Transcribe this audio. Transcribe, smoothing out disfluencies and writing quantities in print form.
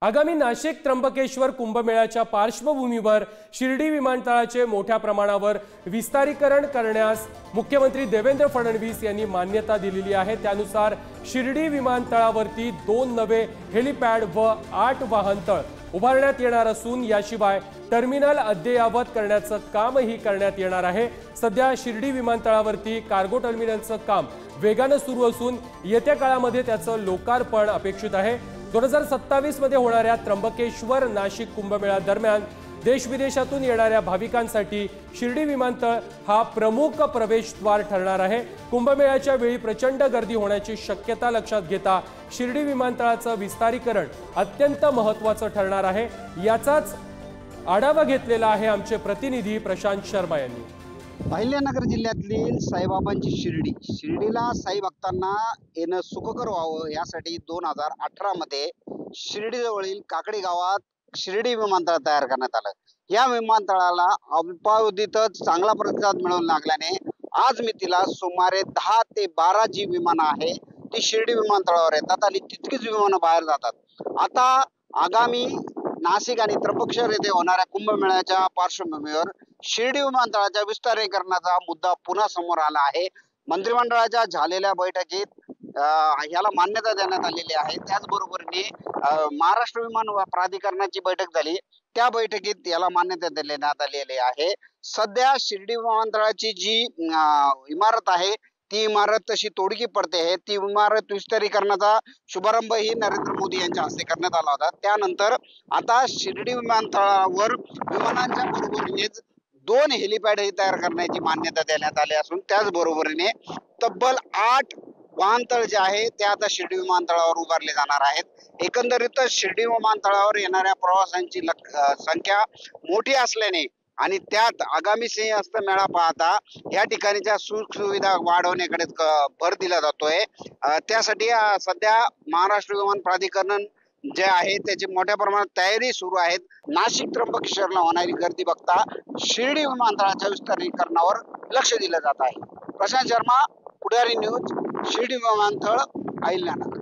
आगामी नाशिक त्र्यंबकेश्वर कुंभमेळ्याच्या पार्श्वभूमीवर शिर्डी विमानतळाचे मोठ्या प्रमाणावर विस्तारीकरण करण्यास मुख्यमंत्री देवेंद्र फडणवीस यांनी मान्यता दिलेली आहे। त्यानुसार शिर्डी विमानतळावरती 2 नवे हेलिपॅड व 8 वाहनतळ उभारण्यात येणार असून याशिवाय टर्मिनल अद्ययावत करण्याचं कामही करण्यात येणार आहे। सध्या शिर्डी विमानतळावरती कार्गो टर्मिनलचं काम वेगाने सुरू असून येत्या काळामध्ये त्याचं लोकार्पण अपेक्षित आहे। 2027 मध्ये होणाऱ्या त्र्यंबकेश्वर नाशिक कुंभमेळा दरम्यान देश विदेशातून येणाऱ्या भाविकांसाठी शिर्डी विमानतळ हा प्रमुख प्रवेशद्वार ठरणार आहे। कुंभमेळ्याच्या वेळी प्रचंड गर्दी होण्याची शक्यता लक्षात घेता शिर्डी विमानतळाचं विस्तारीकरण अत्यंत महत्त्वाचं ठरणार आहे। याचाच आढावा घेतलेला आहे आमचे प्रतिनिधी प्रशांत शर्मा यांनी। अहिल्यानगर जिल्ह्यातील साईबाबांची शिर्डीला साई भक्तांना येणं सुखकर व्हावं यासाठी 2018 मध्ये शिर्डीजवळील काकडी गावात शिर्डी विमानतळ तयार करण्यात आलं। या विमानतळाला अल्पावधीतच चांगला प्रतिसाद मिळू लागल्याने आज मितीला सुमारे 10 ते 12 जी विमानं आहे ती शिर्डी विमानतळावर येतात आणि तितकीच विमानं बाहेर जातात। आता आगामी नाशिक आणि त्र्यंबकेश्वर येथे होणाऱ्या कुंभमेळ्याच्या पार्श्वभूमीवर शिर्डी विमानतळाच्या विस्तारीकरणाचा मुद्दा पुन्हा समोर आला आहे। मंत्रिमंडळाच्या झालेल्या बैठकीत याला मान्यता देण्यात आलेली आहे। त्याचबरोबरीने महाराष्ट्र विमान प्राधिकरणाची बैठक झाली, त्या बैठकीत याला मान्यता देण्यात आलेली आहे। सध्या शिर्डी विमानतळाची जी इमारत आहे ती इमारत तशी तोडकी पडते आहे। ती इमारत विस्तारीकरणाचा शुभारंभ ही नरेंद्र मोदी यांच्या हस्ते करण्यात आला होता। त्यानंतर आता शिर्डी विमानतळावर विमानांच्या बरोबरीनेच 2 हेलिपॅड तयार करण्याची मान्यता देण्यात आली असून त्याचबरोबरीने तब्बल 8 वाहनतळ जे आहे ते आता शिर्डी विमानतळावर उभारले जाणार आहेत। एकंदरीतच शिर्डी विमानतळावर येणाऱ्या प्रवाशांची संख्या मोठी असल्याने आणि त्यात आगामी सिंहस्थ मेळा पाहता या ठिकाणच्या सुखसुविधा वाढवण्याकडे भर दिला जातोय। त्यासाठी सध्या महाराष्ट्र विमान प्राधिकरण जे आहे त्याची मोठ्या प्रमाणात तयारी सुरू आहे। नाशिक त्र्यंबकेश्वरला होणारी गर्दी बघता शिर्डी विमानतळाच्या विस्तारीकरणावर लक्ष दिलं जात आहे। प्रशांत शर्मा, पुढारी न्यूज, शिर्डी विमानतळ, अहिल्यानगर।